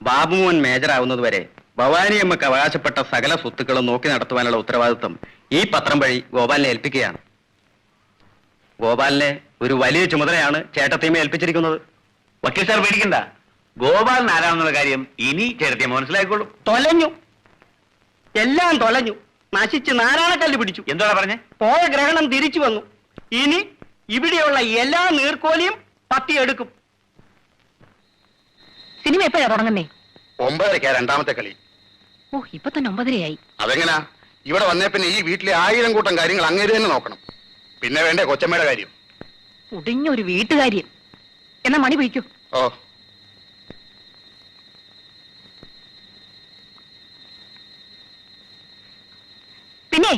ബാബുമോൻ മേജറാവുന്നതുവരെ ഭവാനിയമ്മക്ക് അവകാശപ്പെട്ട സകല സ്വത്തുക്കളും നോക്കി നടത്തുവാനുള്ള ഉത്തരവാദിത്വം ഈ പത്രം വഴി ഗോപാലിനെ ഏൽപ്പിക്കുകയാണ്. ഗോപാലിനെ ഒരു വലിയ ചുമതലയാണ് ചേട്ടത്തിയമ്മ ഏൽപ്പിച്ചിരിക്കുന്നത്. വക്കീൽ സാർ പേടിക്കണ്ട, ഗോപാലിന് ആരാണെന്നുള്ള കാര്യം ഇനി ചേട്ടത്തിയമ്മ മനസ്സിലായിക്കോളും. തൊലഞ്ഞു, എല്ലാം തൊലഞ്ഞു, നശിച്ച് നാരായണക്കല്ല് പിടിച്ചു. എന്താണ് പറഞ്ഞേ? പോയ ഗ്രഹണം തിരിച്ചു വന്നു. ഇനി ഇവിടെയുള്ള എല്ലാ നീർക്കോലിയും പത്തിയെടുക്കും. സിനിമ എപ്പോഴാ തുടങ്ങുന്നേ? 9:30 രണ്ടാമത്തെ കളി. ഓ, ഇപ്പൊ തന്നെ 9:30 അതെങ്ങനാ? ഇവിടെ വന്നേ പിന്നെ ഈ വീട്ടിലെ 1000 കൂട്ടം കാര്യങ്ങൾ അങ്ങേര് തന്നെ നോക്കണം. പിന്നെ വേണ്ടേ കൊച്ചമ്മയുടെ കാര്യം? ഒടിഞ്ഞൊരു വീട്ടുകാര്യം. എന്നാ മണി പിടിക്കൂ. ഓ, പിന്നെ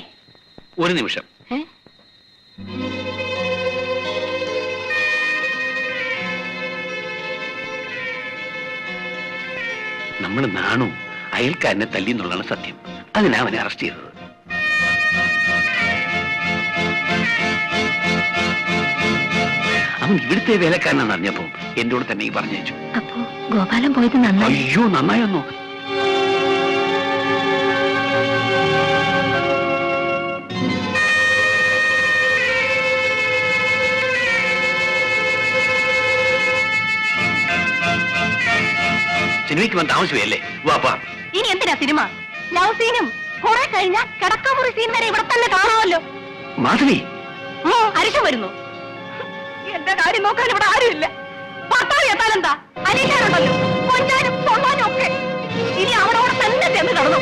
ഒരു നിമിഷം. നമ്മൾ നാണു അയൽക്കാരനെ തല്ലി എന്നുള്ളതാണ് സത്യം. അതിനാ അവനെ അറസ്റ്റ് ചെയ്തത്. അവൻ ഇവിടുത്തെ വേലക്കാരനാണെന്ന് അറിഞ്ഞപ്പോ എന്റെ കൂടെ തന്നെ പറഞ്ഞു. അപ്പോ ഗോപാലൻ പോയത് നന്നായി. അയ്യോ, നന്നായൊന്നു. സിനിമയ്ക്ക് വന്ന് താമസിച്ചല്ലേ? വാപ്പാ, ഇനി എന്തിനാ സിനിമ? ലവ് സീനും കുറെ കഴിഞ്ഞ കിടക്കാമുറി സീൻ വരെ ഇവിടെ തന്നെ കാണാമല്ലോ. മാധവി, അരിശം വരുന്നു. എന്റെ കാര്യം നോക്കാൻ ഇവിടെ ആരുമില്ല. പട്ടാളി എത്താനെന്താ? അനീഷാരുണ്ടല്ലോ, കൊഞ്ചാനും തൊള്ളാനും ഒക്കെ. ഇനി അവളോടെ തന്നെ ചെന്ന് നടന്നു.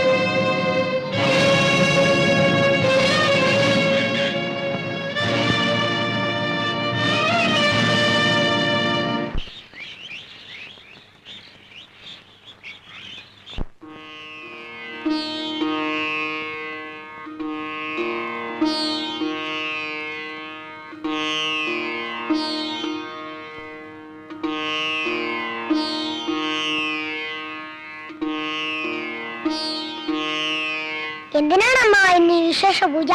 എന്തിനാണമ്മ ഇന്ന് വിശേഷ പൂജ?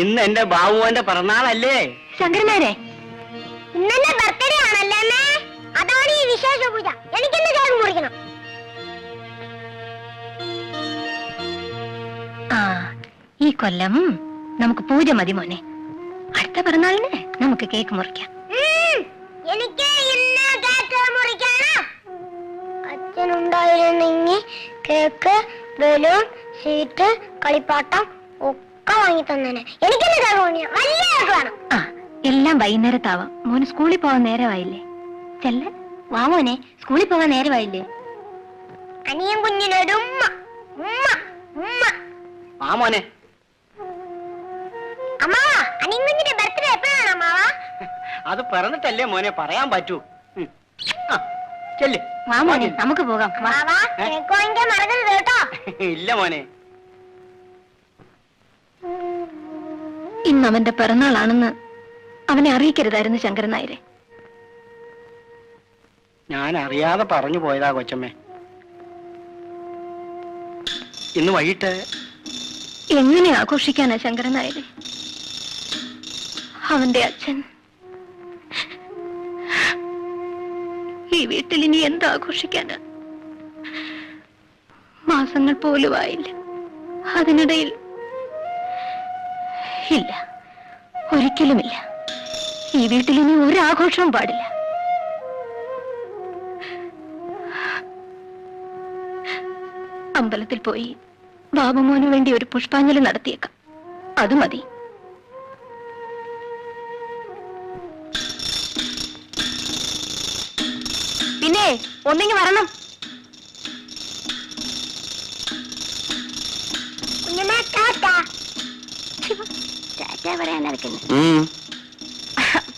ഇന്ന് എന്റെ ബാബുവിന്റെ പിറന്നാളല്ലേ ശങ്കരനാരെ? ഇന്നെന്റെ ബർത്ത്ഡേ ആണല്ലേ അമ്മേ? അതാണ് ഈ വിശേഷ പൂജ. എനിക്കിന്ന് കേക്ക് മുറിക്കണം. ആ, ഈ കൊല്ലം നമുക്ക് പൂജ മതി മോനെ. അടുത്ത പിറന്നാളിന് നമുക്ക് കേക്ക് മുറിക്കാം. എനിക്ക് ഇന്ന് കേക്ക് മുറിക്കണം. അച്ഛനുണ്ടായിരുന്നെങ്കിൽ കേക്ക്, ബലൂൺ, സീറ്റ്, കളിപ്പാട്ടം ഒക്കെ വാങ്ങി തന്നെ. എനിക്കിന്ന് കേക്ക് മുറിക്കണം. വലിയ കേക്ക് വേണം. ആ, എല്ലാം വൈകുന്നേരത്താവാം. മോന് സ്കൂളിൽ പോകാൻ നേരമായില്ലേ? ചെല്ല, വാ മോനെ, സ്കൂളിൽ പോകാൻ നേരമായില്ലേ? അനിയൻ കുഞ്ഞിനൊരു ഉമ്മ ഉമ്മ ഉമ്മ. ആ മോനെ. അമ്മാവാ, അനിയൻ കുഞ്ഞിന്റെ ബർത്ത്ഡേ എപ്പോഴാണ് അമ്മാവാ? അത് പറഞ്ഞിട്ടല്ലേ മോനെ പറയാൻ പറ്റൂ. ചെല്ല്. വാ മോനെ, നമുക്ക് പോകാം. അമ്മാവാ, കേക്ക് വാങ്ങിക്കാൻ മറക്കരുത് കേട്ടോ. ഇല്ല മോനെ. ഇന്ന് അവന്റെ പിറന്നാളാണെന്ന് അവനെ അറിയിക്കരുതായിരുന്നു ശങ്കരൻ നായരെ. ഞാൻ അറിയാതെ പറഞ്ഞു പോയതാ കൊച്ചമ്മേ. ഇന്ന് വൈകിട്ട് എങ്ങനെ ആഘോഷിക്കാനാ ശങ്കരൻ നായരെ? അവന്റെ അച്ഛൻ ഈ വീട്ടിൽ ഇനി എന്താഘോഷിക്കാനാ? മാസങ്ങൾ പോലും ആയില്ല. അതിനിടയിൽ ഇല്ല, ഒരിക്കലുമില്ല. ഈ വീട്ടിൽ ഇനി ഒരു ആഘോഷവും പാടില്ല. അമ്പലത്തിൽ പോയി ബാബുമോന് വേണ്ടി ഒരു പുഷ്പാഞ്ജലി നടത്തിയേക്കാം. അത് മതി. പിന്നെ ഒന്നിങ്ങി വരണം.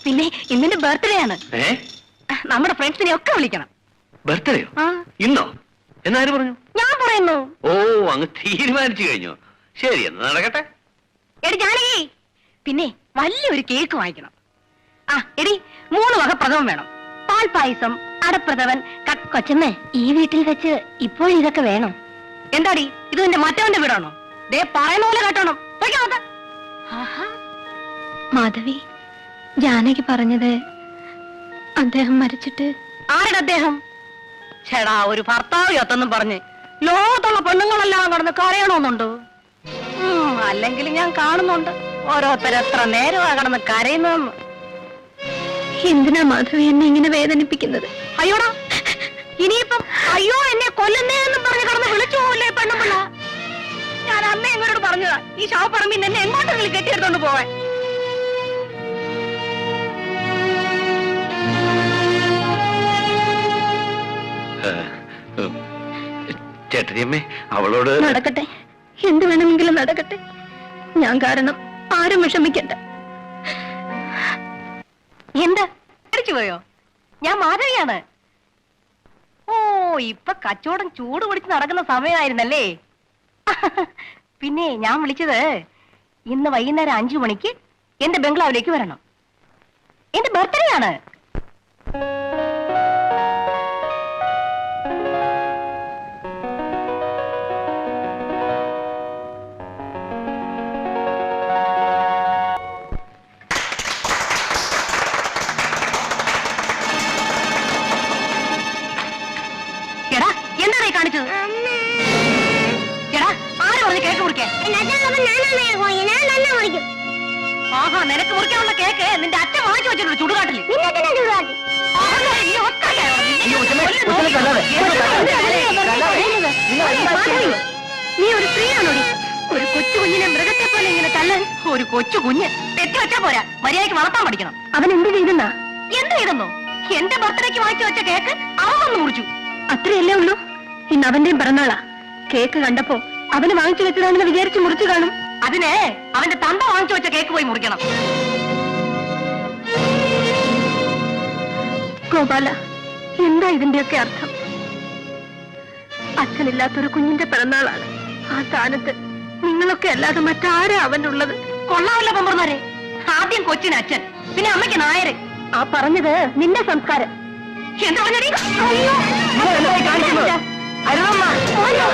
പിന്നെ ഇന്നിന്റെ ബർത്ത്ഡേ ആണ്. നമ്മുടെ ഫ്രണ്ട്സിനെ ഒക്കെ വിളിക്കണം. ബർത്ത്ഡേയോ? ഇന്നോ? എന്നാര് പറഞ്ഞു? ഞാൻ പറയുന്നു. ഓ, അങ്ങ് തീരുമാനിച്ചു കഴിഞ്ഞോ? ശരി, എന്ന് നടക്കട്ടെ. എടി ജാനകി, പിന്നെ വലിയൊരു കേക്ക് വാങ്ങിക്കണം. ആ എടി, 3 വക പ്രഥമം വേണം. പാൽപായസം, അടപ്രഥമൻ. കൊച്ചമ്മേ, ഈ വീട്ടിൽ വെച്ച് ഇപ്പോൾ ഇതൊക്കെ വേണം. എന്താടി, ഇത് നിന്റെ മറ്റവന്റെ വീടാണോ? ദേ പറയുന്ന പോലെ കേട്ടോണം. മാധവി, ജാനകി പറഞ്ഞത് അദ്ദേഹം മരിച്ചിട്ട്. ആരുടെ അദ്ദേഹം? ചേടാ ഒരു ഭർത്താവ് ചത്തെന്നും പറഞ്ഞ് ലോകത്തുള്ള പെണ്ണുങ്ങളെല്ലാം കടന്ന് കരയണമെന്നുണ്ടോ? അല്ലെങ്കിൽ ഞാൻ കാണുന്നുണ്ട് ഓരോരുത്തരെത്ര നേരമാ കടന്ന് കരയുന്നതെന്ന്. എന്തിനാ മാധവി എന്നെ ഇങ്ങനെ വേദനിപ്പിക്കുന്നത്? അയ്യോടാ, ഇനിയിപ്പം അയ്യോ എന്നെ കൊല്ലുന്നേന്നും പറഞ്ഞ് കടന്ന് വിളിച്ചു പോവില്ലേ പെണ്ണുമ്പിള്ള? ഞാൻ അന്നേ എങ്ങോട്ട് പറഞ്ഞതാ ഈ ശവപ്പറമ്പിൽ എന്നെ എങ്ങോട്ടെങ്കിലും കെട്ടിയെടുത്തോണ്ട് പോവാൻ. ചേട്ടരിയമ്മേ, അവളോട് നടക്കട്ടെ, എന്ത് വേണമെങ്കിലും നടക്കട്ടെ. ഞാൻ കാരണം ആരും വിഷമിക്കണ്ട. എന്താ അടിച്ചു പോയോ? ഞാൻ മാധവിയാണ്. ഓ, ഇപ്പൊ കച്ചവടം ചൂട് പിടിച്ച് നടക്കുന്ന സമയമായിരുന്നല്ലേ? പിന്നെ ഞാൻ വിളിച്ചത് ഇന്ന് വൈകുന്നേരം 5 മണിക്ക് എന്റെ ബംഗ്ലാവിലേക്ക് വരണം. എന്റെ ബർത്ത്ഡേ ആണ്. എടാ, എന്താണ് കാണിച്ചത്? എടാ, ആര് പറഞ്ഞു കേക്ക് മുറിക്കാൻ? ആഹാ, നിനക്ക് മുറിക്കാനുള്ള കേക്ക് നിന്റെ അച്ഛൻ വാങ്ങിച്ചു വെച്ചിട്ടുണ്ട് ചുടുകാട്ടില്. നീ ഒരു സ്ത്രീയാണോടി? ഒരു കൊച്ചു കുഞ്ഞിനെ മൃഗത്തെ പോലെ ഇങ്ങനെ തല്ലാൻ? ഒരു കൊച്ചു കുഞ്ഞ് പെറ്റി വെച്ചാ പോരാ, മര്യാദയ്ക്ക് വളർത്താൻ പഠിക്കണം. അവൻ എന്ത് ചെയ്തെന്നാ? എന്ത് ചെയ്തെന്നോ? എന്റെ ബർത്ത്ഡേക്ക് വാങ്ങിച്ചു വെച്ച കേക്ക് അവൻ വന്ന് മുറിച്ചു. അത്രയല്ലേ ഉള്ളൂ? ഇന്ന് അവന്റെയും പിറന്നാളാ. കേക്ക് കണ്ടപ്പോ അവന് വാങ്ങിച്ചു വെച്ചതാണെന്ന് വിചാരിച്ച് മുറിച്ചു കാണും. അതിന് അവന്റെ തന്ത വാങ്ങിച്ചു വെച്ച കേക്ക് പോയി മുറിക്കണം. ഗോപാല, എന്താ ഇതിന്റെയൊക്കെ അർത്ഥം? അച്ഛനില്ലാത്തൊരു കുഞ്ഞിന്റെ പിറന്നാളാണ്. ആ സ്ഥാനത്ത് നിങ്ങളൊക്കെ അല്ലാതെ മറ്റാരാ അവനുള്ളത്? കൊള്ളാമല്ല പമ്പർമാരെ. ആദ്യം കൊച്ചിന് അച്ഛൻ, പിന്നെ അമ്മയ്ക്ക് നായര്. ആ പറഞ്ഞത് നിന്റെ സംസ്കാരം. എന്താ പറഞ്ഞടി? അരുണമ്മ, അയ്യോ,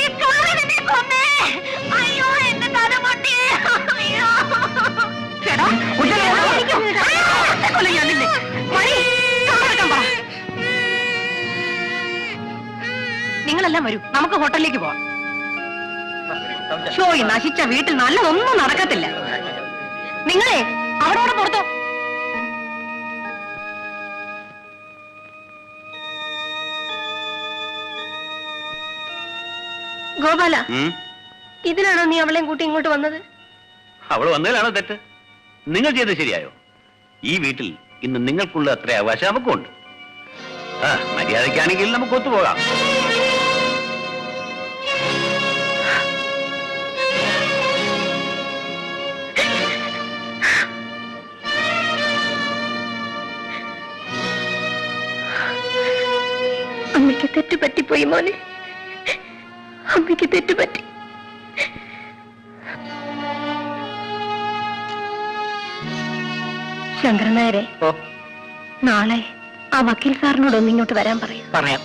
ഈ കാറിനെ നീ കൊന്നേ. അയ്യോ, എന്റെ തല പൊട്ടി. അയ്യോ. ചേട്ടാ, കൊല്ലം ഞാനില്ലേ? മണി, കാറെടുക്കാൻ പറ. നിങ്ങളെല്ലാം വരൂ, നമുക്ക് ഹോട്ടലിലേക്ക് പോവാം. ഷോ, ഈ നശിച്ച വീട്ടിൽ നല്ലതൊന്നും നടക്കത്തില്ല. നിങ്ങളെ അവിടെ പുറത്തോ. ഗോപാല, ഇതിനാണോ നീ അവളെയും കൂട്ടി ഇങ്ങോട്ട് വന്നത്? അവള് വന്നതിലാണോ തെറ്റ്? നിങ്ങൾ ചെയ്തത് ശരിയായോ? ഈ വീട്ടിൽ ഇന്ന് നിങ്ങൾക്കുള്ള അത്ര അവകാശം നമുക്കുണ്ട്. മര്യാദയ്ക്കാണെങ്കിൽ നമുക്ക് ഒത്തുപോകാം. അമ്മയ്ക്ക് തെറ്റുപറ്റിപ്പോയി മോനെ, അമ്മയ്ക്ക് തെറ്റുപറ്റി. ശങ്കരനായരെ, നാളെ ആ വക്കീൽ സാറിനോടൊന്ന് ഇങ്ങോട്ട് വരാൻ പറയൂ. പറയാം.